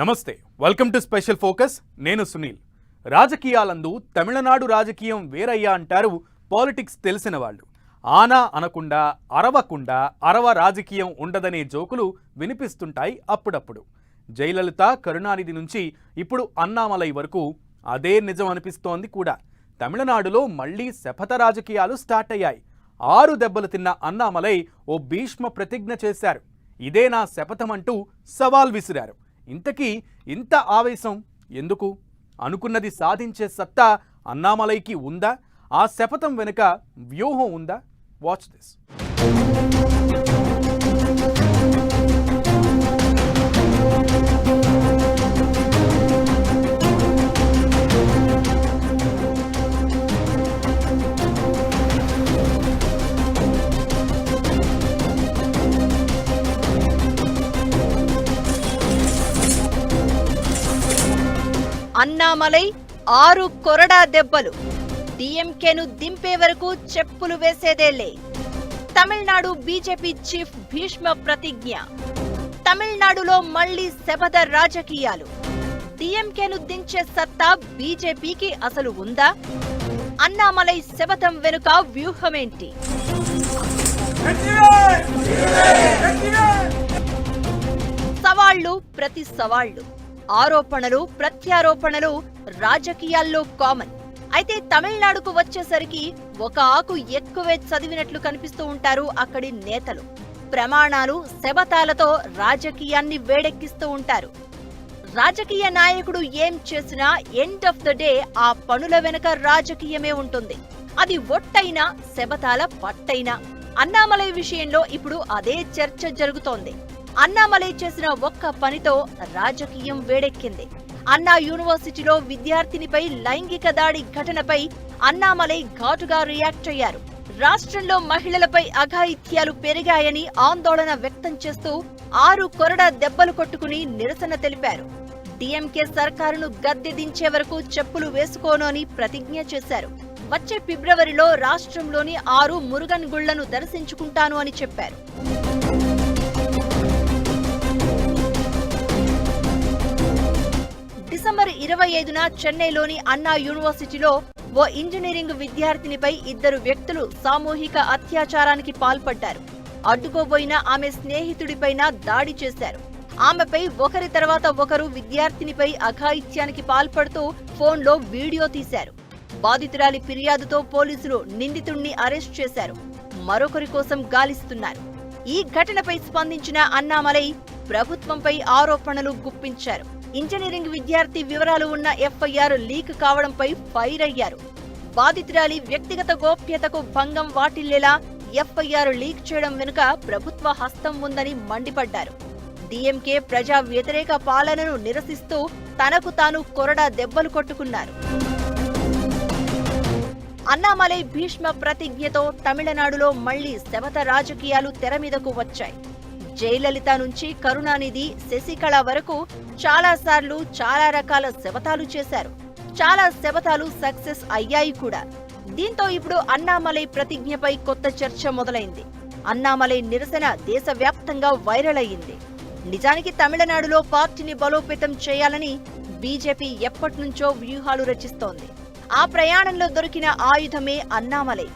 నమస్తే, welcome to special focus. నేను సునీల్. రాజకీయాలందు తమిళనాడు రాజకీయం వేరయ్యా అంటారు పాలిటిక్స్ తెలిసిన వాళ్ళు. ఆనా అనకుండా అరవకుండా అరవ రాజకీయం ఉండదనే జోకులు వినిపిస్తుంటాయి అప్పుడప్పుడు. జయలలిత, కరుణానిధి నుంచి ఇప్పుడు అన్నామలై వరకు అదే నిజం అనిపిస్తోంది కూడా. తమిళనాడులో మళ్లీ శపథ రాజకీయాలు స్టార్ట్ అయ్యాయి. 6 దెబ్బలు తిన్న అన్నామలై ఓ భీష్మ ప్రతిజ్ఞ చేశారు. ఇదే నా శపథమంటూ సవాల్ విసిరారు. ఇంతకీ ఇంత ఆవేశం ఎందుకు? అనుకున్నది సాధించే సత్తా అన్నామలైకి ఉందా? ఆ శపథం వెనుక వ్యూహం ఉందా? Watch this. అన్నామలై 6 కొరడా దెబ్బలు. డిఎంకేను దింపే వరకు చెప్పులు వేసేదేలే. తమిళనాడు బీజేపీ చీఫ్ భీష్మ ప్రతిజ్ఞ. తమిళనాడులో మళ్లీ శపథ రాజకీయాలు. డిఎంకేను దించే సత్తా బీజేపీకి అసలు ఉందా? అన్నామలై శపథం వెనుక వ్యూహమేంటి? సవాళ్లు ప్రతి సవాళ్లు, ఆరోపణలు ప్రత్యారోపణలు రాజకీయాల్లో కామన్. అయితే తమిళనాడుకు వచ్చేసరికి ఒక ఆకు ఎక్కువే చదివినట్లు కనిపిస్తూ ఉంటారు అక్కడి నేతలు. ప్రమాణాలు, శపథాలతో రాజకీయాన్ని వేడెక్కిస్తూ ఉంటారు. రాజకీయ నాయకుడు ఏం చేసినా ఎండ్ ఆఫ్ ద డే ఆ పనుల వెనక రాజకీయమే ఉంటుంది. అది ఒట్టైనా శపథాల పట్టైనా. అన్నామలై విషయంలో ఇప్పుడు అదే చర్చ జరుగుతోంది. అన్నామలై చేసిన ఒక్క పనితో రాజకీయం వేడెక్కింది. అన్నా యూనివర్సిటీలో విద్యార్థినిపై లైంగిక దాడి ఘటనపై అన్నామలై ఘాటుగా రియాక్ట్ అయ్యారు. రాష్ట్రంలో మహిళలపై అఘాయిత్యాలు పెరిగాయని ఆందోళన వ్యక్తం చేస్తూ 6 కొరడా దెబ్బలు కొట్టుకుని నిరసన తెలిపారు. డిఎంకే సర్కారును గద్దె దించే వరకు చెప్పులు వేసుకోను అని ప్రతిజ్ఞ చేశారు. వచ్చే ఫిబ్రవరిలో రాష్ట్రంలోని 6 మురుగన్ గుళ్లను దర్శించుకుంటాను అని చెప్పారు. డిసెంబర్ 25న చెన్నైలోని అన్నా యూనివర్సిటీలో ఓ ఇంజనీరింగ్ విద్యార్థినిపై 2 వ్యక్తులు సామూహిక అత్యాచారానికి పాల్పడ్డారు. అడ్డుకోబోయిన ఆమె స్నేహితుడిపైన దాడి చేశారు. ఆమెపై ఒకరి తర్వాత ఒకరు విద్యార్థినిపై అఘాయిత్యానికి పాల్పడుతూ ఫోన్లో వీడియో తీశారు. బాధితురాలి ఫిర్యాదుతో పోలీసులు నిందితుణ్ణి అరెస్ట్ చేశారు. మరొకరి కోసం గాలిస్తున్నారు. ఈ ఘటనపై స్పందించిన అన్నామలై ప్రభుత్వంపై ఆరోపణలు గుప్పించారు. ఇంజనీరింగ్ విద్యార్థి వివరాలు ఉన్న ఎఫ్ఐఆర్ లీక్ కావడంపై ఫైర్ అయ్యారు. బాధితురాలి వ్యక్తిగత గోప్యతకు భంగం వాటిల్లేలా ఎఫ్ఐఆర్ లీక్ చేయడం వెనుక ప్రభుత్వ హస్తం ఉందని మండిపడ్డారు. డిఎంకే ప్రజా వ్యతిరేక పాలనను నిరసిస్తూ తనకు తాను కొరడా దెబ్బలు కొట్టుకున్నారు. అన్నామలై భీష్మ ప్రతిజ్ఞతో తమిళనాడులో మళ్లీ శపథ రాజకీయాలు తెరమీదకు వచ్చాయి. జయలలిత నుంచి కరుణానిధి, శశికళ వరకు చాలాసార్లు చాలా రకాల శపథాలు చేశారు. చాలా శపథాలు సక్సెస్ అయ్యాయి కూడా. దీంతో ఇప్పుడు అన్నామలై ప్రతిజ్ఞపై కొత్త చర్చ మొదలైంది. అన్నామలై నిరసన దేశవ్యాప్తంగా వైరల్ అయ్యింది. నిజానికి తమిళనాడులో పార్టీని బలోపేతం చేయాలని బీజేపీ ఎప్పటినుంచో వ్యూహాలు రచిస్తోంది. ఆ ప్రయాణంలో దొరికిన ఆయుధమే అన్నామలై.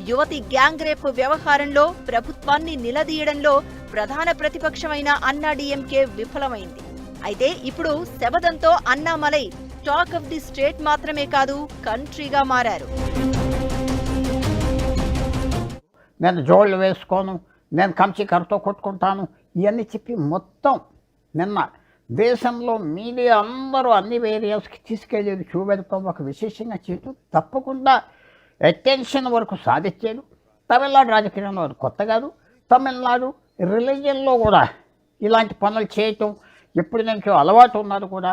యువతి గ్యాంగ్ రేప్ వ్యవహారంలో ప్రభుత్వాన్ని నిలదీయడంలో ప్రధాన ప్రతిపక్షమైన అన్నా డిఎంకే విఫలమైంది. అయితే ఇప్పుడు శపథంతో Annamalai talk of the state మాత్రమే కాదు, కంట్రీగా మారారు. నేను జోళ్ళు వేసుకోను, నేను కంచికరతో కొట్టుకుంటాను, ఇవన్నీ చెప్పి మొత్తం నిన్న దేశంలో మీడియా అందరూ అన్ని ఏరియాస్కి తీసుకెళ్ళేది చూపెడతాం. ఒక విశేషంగా చేయటం తప్పకుండా అటెన్షన్ వరకు సాధించాడు. తమిళనాడు రాజకీయంలో కొత్త కాదు. తమిళనాడు రిలీజియన్లో కూడా ఇలాంటి పనులు చేయటం ఎప్పటి నుంచో అలవాటు ఉన్నారు కూడా.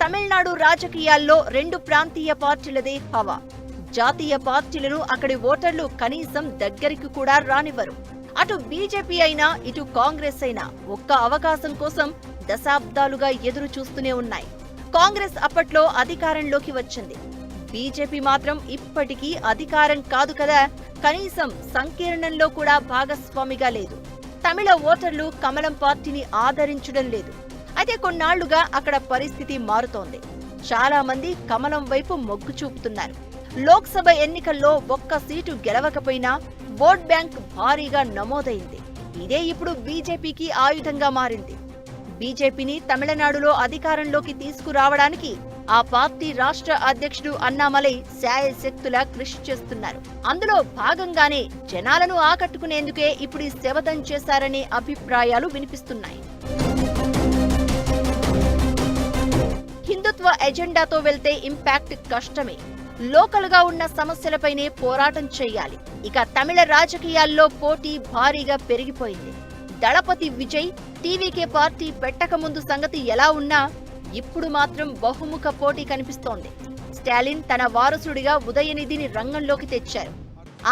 తమిళనాడు రాజకీయాల్లో 2 ప్రాంతీయ పార్టీలదే హవా. జాతీయ పార్టీలను అక్కడి ఓటర్లు కనీసం దగ్గరికి కూడా రానివ్వరు. అటు బీజేపీ అయినా ఇటు కాంగ్రెస్ అయినా ఒక్క అవకాశం కోసం దశాబ్దాలుగా ఎదురు చూస్తూనే ఉన్నాయి. కాంగ్రెస్ అప్పట్లో అధికారంలోకి వచ్చింది. బీజేపీ మాత్రం ఇప్పటికీ అధికారం కాదు కదా, కనీసం సంకీర్ణంలో కూడా భాగస్వామిగా లేదు. తమిళ ఓటర్లు కమలం పార్టీని ఆదరించడం లేదు. అయితే కొన్నాళ్లుగా అక్కడ పరిస్థితి మారుతోంది. చాలా మంది కమలం వైపు మొగ్గు చూపుతున్నారు. లోక్సభ ఎన్నికల్లో ఒక్క సీటు గెలవకపోయినా ఓట్ బ్యాంక్ భారీగా నమోదైంది. ఇదే ఇప్పుడు బీజేపీకి ఆయుధంగా మారింది. బీజేపీని తమిళనాడులో అధికారంలోకి తీసుకురావడానికి ఆ పార్టీ రాష్ట్ర అధ్యక్షుడు అన్నామలై శాయశక్తులా కృషి చేస్తున్నారు. అందులో భాగంగానే జనాలను ఆకట్టుకునేందుకే ఇప్పుడు ఈ శపథం చేశారనే అభిప్రాయాలు వినిపిస్తున్నాయి. హిందుత్వ ఎజెండాతో వెళ్తే ఇంపాక్ట్ కష్టమే. లోకల్ గా ఉన్న సమస్యలపైనే పోరాటం చేయాలి. ఇక తమిళ రాజకీయాల్లో పోటీ భారీగా పెరిగిపోయింది. దళపతి విజయ్ టీవీకే పార్టీ పెట్టక ముందు సంగతి ఎలా ఉన్నా ఇప్పుడు మాత్రం బహుముఖ పోటీ కనిపిస్తోంది. స్టాలిన్ తన వారసుడిగా ఉదయనిధిని రంగంలోకి తెచ్చారు.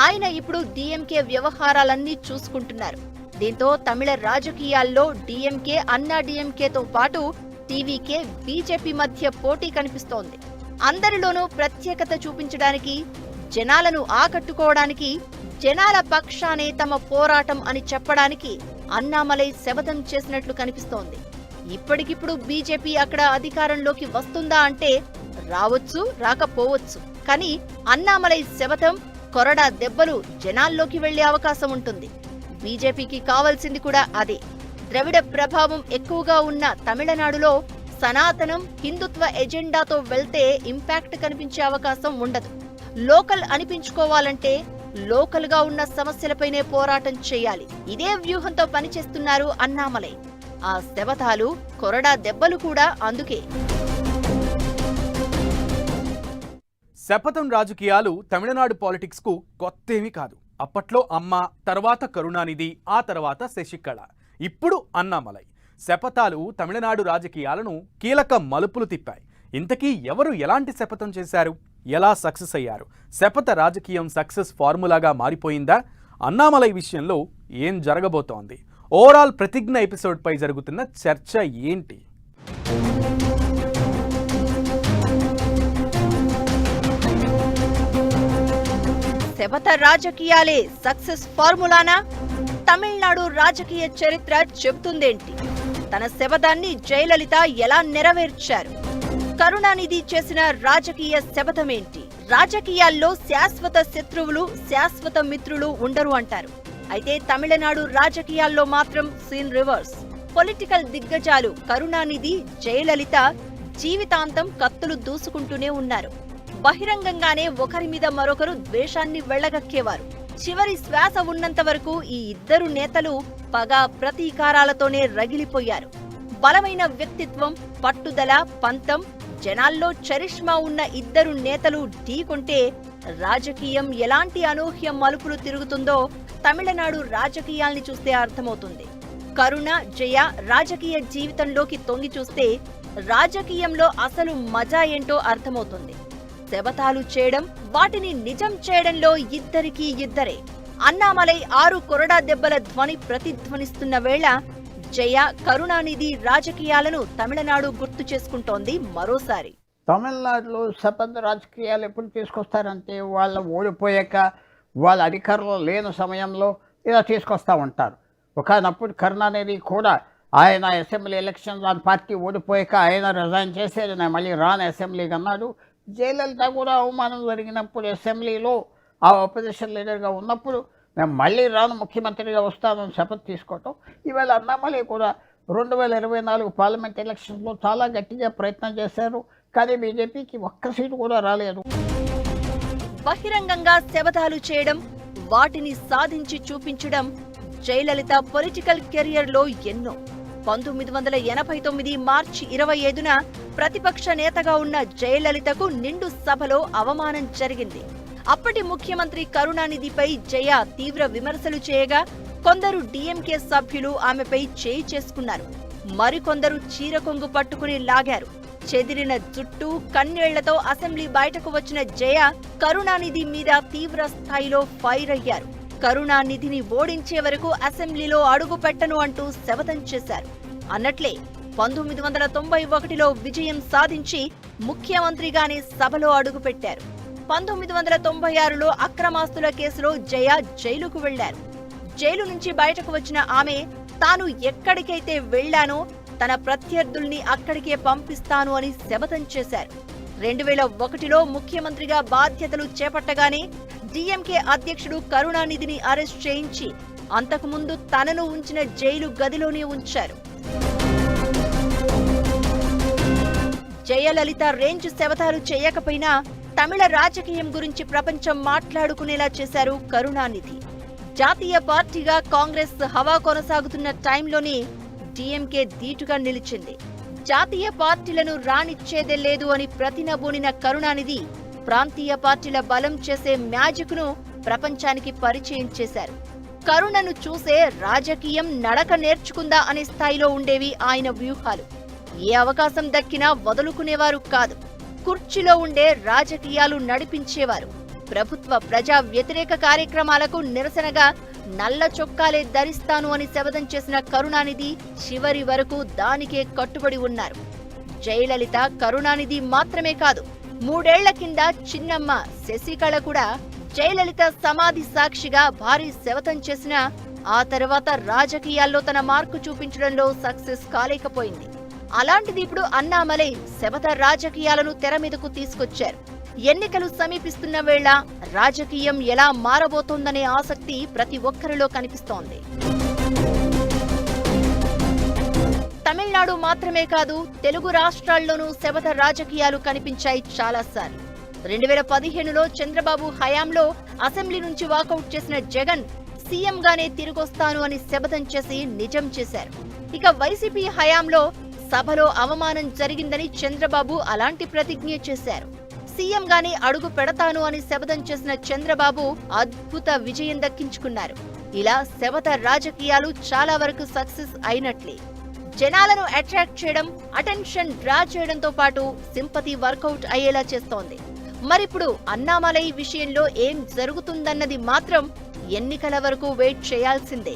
ఆయన ఇప్పుడు డీఎంకే వ్యవహారాలన్నీ చూసుకుంటున్నారు. దీంతో తమిళ రాజకీయాల్లో డీఎంకే అన్నా డీఎంకేతో పాటు టీవీకే బీజేపీ మధ్య పోటీ కనిపిస్తోంది. అందరిలోనూ ప్రత్యేకత చూపించడానికి, జనాలను ఆకట్టుకోవడానికి, జనాల పక్షానే తమ పోరాటం అని చెప్పడానికి అన్నామలై శపథం చేసినట్లు కనిపిస్తోంది. ఇప్పటికిప్పుడు బీజేపీ అక్కడ అధికారంలోకి వస్తుందా అంటే రావచ్చు, రాకపోవచ్చు. కానీ అన్నామలై శపథం, కొరడా దెబ్బలు జనాల్లోకి వెళ్లే అవకాశం ఉంటుంది. బీజేపీకి కావాల్సింది కూడా అదే. ద్రవిడ ప్రభావం ఎక్కువగా ఉన్న తమిళనాడులో సనాతనం, హిందుత్వ ఎజెండాతో వెళ్తే ఇంపాక్ట్ కనిపించే అవకాశం ఉండదు. లోకల్ అనిపించుకోవాలంటే లోకల్ గా ఉన్న సమస్యలపైనే పోరాటం చేయాలి. ఇదే వ్యూహంతో పనిచేస్తున్నారు అన్నామలై. ఆ శపథాలు, కొరడా దెబ్బలు కూడా అందుకే. శపథం రాజకీయాలు తమిళనాడు పాలిటిక్స్ కు కొత్తేమీ కాదు. అప్పట్లో అమ్మ, తర్వాత కరుణానిధి, ఆ తర్వాత శశికళ, ఇప్పుడు అన్నామలై. శపథాలు తమిళనాడు రాజకీయాలను కీలక మలుపులు తిప్పాయి. ఇంతకీ ఎవరు ఎలాంటి శపథం చేశారు, ఎలా సక్సెస్ అయ్యారు? శపథ రాజకీయం సక్సెస్ ఫార్ములాగా మారిపోయిందా? అన్నామలై విషయంలో ఏం జరగబోతోంది? ఓవరాల్ ప్రతిజ్ఞ ఎపిసోడ్ పై జరుగుతున్న చర్చ ఏంటి? శపథ రాజకీయాలే సక్సెస్ ఫార్ములానా? తమిళనాడు రాజకీయ చరిత్ర చెబుతుందేంటి? తన శపథాన్ని జయలలిత ఎలా నెరవేర్చారు? కరుణానిధి చేసిన రాజకీయ శపథమేంటి? రాజకీయాల్లో శాశ్వత శత్రువులు, శాశ్వత మిత్రులు ఉండరు అంటారు. అయితే తమిళనాడు రాజకీయాల్లో మాత్రం సీన్ రివర్స్. పొలిటికల్ దిగ్గజాలు కరుణానిధి, జయలలిత జీవితాంతం కత్తులు దూసుకుంటూనే ఉన్నారు. బహిరంగంగానే ఒకరి మీద మరొకరు ద్వేషాన్ని వెళ్లగక్కేవారు. చివరి శ్వాస ఉన్నంత వరకు ఈ ఇద్దరు నేతలు పగ, ప్రతీకారాలతోనే రగిలిపోయారు. బలమైన వ్యక్తిత్వం, పట్టుదల, పంతం, జనాల్లో చరిష్మా ఉన్న ఇద్దరు నేతలు ఢీకొంటే రాజకీయం ఎలాంటి అనూహ్య మలుపులు తిరుగుతుందో తమిళనాడు రాజకీయాల్ని చూస్తే అర్థమవుతుంది. కరుణ, జయ రాజకీయ జీవితంలోకి తొంగి చూస్తే రాజకీయంలో అసలు మజా ఏంటో అర్థమవుతుంది. శపథాలు చేయడం, వాటిని నిజం చేయడంలో ఇద్దరికీ ఇద్దరే. అన్నామలై 6 కొరడా దెబ్బల ధ్వని ప్రతిధ్వనిస్తున్న వేళ జయ, కరుణానిధి రాజకీయాలను తమిళనాడు గుర్తు చేసుకుంటోంది మరోసారి. తమిళనాడులో శపథ రాజకీయాలు ఎప్పుడు తీసుకొస్తారంటే వాళ్ళు ఓడిపోయాక, వాళ్ళ అధికారంలో లేని సమయంలో ఇలా తీసుకొస్తూ ఉంటారు. ఒకనప్పుడు కరుణానిధి కూడా ఆయన అసెంబ్లీ ఎలక్షన్ దాని పార్టీ ఓడిపోయాక ఆయన రిజైన్ చేసేది, నేను మళ్ళీ రాను అసెంబ్లీకి అన్నాడు. జయలలిత కూడా అవమానం జరిగినప్పుడు అసెంబ్లీలో ఆ అపోజిషన్ లీడర్గా ఉన్నప్పుడు నేను మళ్ళీ రాను, ముఖ్యమంత్రిగా వస్తానని శపథ తీసుకోవటం. ఇవాళ అన్నామలై కూడా 2024 పార్లమెంట్ ఎలక్షన్లో చాలా గట్టిగా ప్రయత్నం చేశారు. కానీ బీజేపీకి ఒక్క సీటు కూడా రాలేదు. బహిరంగంగా శపథాలు చేయడం, వాటిని సాధించి చూపించడం జయలలిత పొలిటికల్ కెరియర్లో ఎన్నో. 1989 మార్చి 25న ప్రతిపక్ష నేతగా ఉన్న జయలలితకు నిండు సభలో అవమానం జరిగింది. అప్పటి ముఖ్యమంత్రి కరుణానిధిపై జయ తీవ్ర విమర్శలు చేయగా కొందరు డీఎంకే సభ్యులు ఆమెపై చేయి చేసుకున్నారు. మరికొందరు చీరకొంగు పట్టుకుని లాగారు. చెదిరిన జుట్టు, కన్నీళ్లతో అసెంబ్లీ బయటకు వచ్చిన జయ కరుణానిధి మీద తీవ్ర స్థాయిలో ఫైర్ అయ్యారు. కరుణానిధిని ఓడించే వరకు అసెంబ్లీలో అడుగు పెట్టను అంటూ శపథం చేశారు. అన్నట్లే 1991లో విజయం సాధించి ముఖ్యమంత్రిగానే సభలో అడుగుపెట్టారు. 1996లో అక్రమాస్తుల కేసులో జయ జైలుకు వెళ్లారు. జైలు నుంచి బయటకు వచ్చిన ఆమె తాను ఎక్కడికైతే వెళ్లానో తన ప్రత్యర్థుల్ని అక్కడికే పంపిస్తాను అని శపథం చేశారు. 2001లో ముఖ్యమంత్రిగా బాధ్యతలు చేపట్టగానే డీఎంకే అధ్యక్షుడు కరుణానిధిని అరెస్ట్ చేయించి అంతకుముందు తనను ఉంచిన జైలు గదిలోనే ఉంచారు. జయలలిత రేంజ్ శపథాలు చేయకపోయినా తమిళ రాజకీయం గురించి ప్రపంచం మాట్లాడుకునేలా చేశారు కరుణానిధి. జాతీయ పార్టీగా కాంగ్రెస్ హవా కొనసాగుతున్న టైంలోనే డీఎంకే ధీటుగా నిలిచింది. జాతీయ పార్టీలను రానిచ్చేదే లేదు అని ప్రతినబూనిన కరుణానిధి ప్రాంతీయ పార్టీల బలం చేసే మ్యాజిక్ ను ప్రపంచానికి పరిచయం చేశారు. కరుణను చూసే రాజకీయం నడక నేర్చుకుందా అనే స్థాయిలో ఉండేవి ఆయన వ్యూహాలు. ఏ అవకాశం దక్కినా వదులుకునేవారు కాదు. కుర్చీలో ఉండే రాజకీయాలు నడిపించేవారు. ప్రభుత్వ ప్రజా వ్యతిరేక కార్యక్రమాలకు నిరసనగా నల్ల చొక్కాలే ధరిస్తాను అని శపథం చేసిన కరుణానిధి చివరి వరకు దానికే కట్టుబడి ఉన్నారు. జయలలిత, కరుణానిధి మాత్రమే కాదు, 3 ఏళ్ల కింద చిన్నమ్మ శశికళ కూడా జయలలిత సమాధి సాక్షిగా భారీ శపథం చేసినా ఆ తర్వాత రాజకీయాల్లో తన మార్కు చూపించడంలో సక్సెస్ కాలేకపోయింది. అలాంటిది ఇప్పుడు అన్నామలై శపథ రాజకీయాలను తెర మీదకు తీసుకొచ్చారు. ఎన్నికలు సమీపిస్తున్న వేళ రాజకీయం ఎలా మారబోతోందనే ఆసక్తి ప్రతి ఒక్కరిలో కనిపిస్తోంది. తమిళనాడు మాత్రమే కాదు, తెలుగు రాష్ట్రాల్లోనూ శపథ రాజకీయాలు కనిపించాయి చాలాసార్లు. 2015లో చంద్రబాబు హయాంలో అసెంబ్లీ నుంచి వాకౌట్ చేసిన జగన్ సీఎంగానే తిరిగొస్తాను అని శపథం చేసి నిజం చేశారు. ఇక వైసీపీ హయాంలో సభలో అవమానం జరిగిందని చంద్రబాబు అలాంటి ప్రతిజ్ఞ చేశారు. సీఎంగానే అడుగు పెడతాను అని శపథం చేసిన చంద్రబాబు అద్భుత విజయం దక్కించుకున్నారు. ఇలా శపథ రాజకీయాలు చాలా వరకు సక్సెస్ అయినట్లే. జనాలను అట్రాక్ట్ చేయడం, అటెన్షన్ డ్రా చేయడంతో పాటు సింపతి వర్కౌట్ అయ్యేలా చేస్తోంది. మరిప్పుడు అన్నామలై విషయంలో ఏం జరుగుతుందన్నది మాత్రం ఎన్నికల వరకు వెయిట్ చేయాల్సిందే.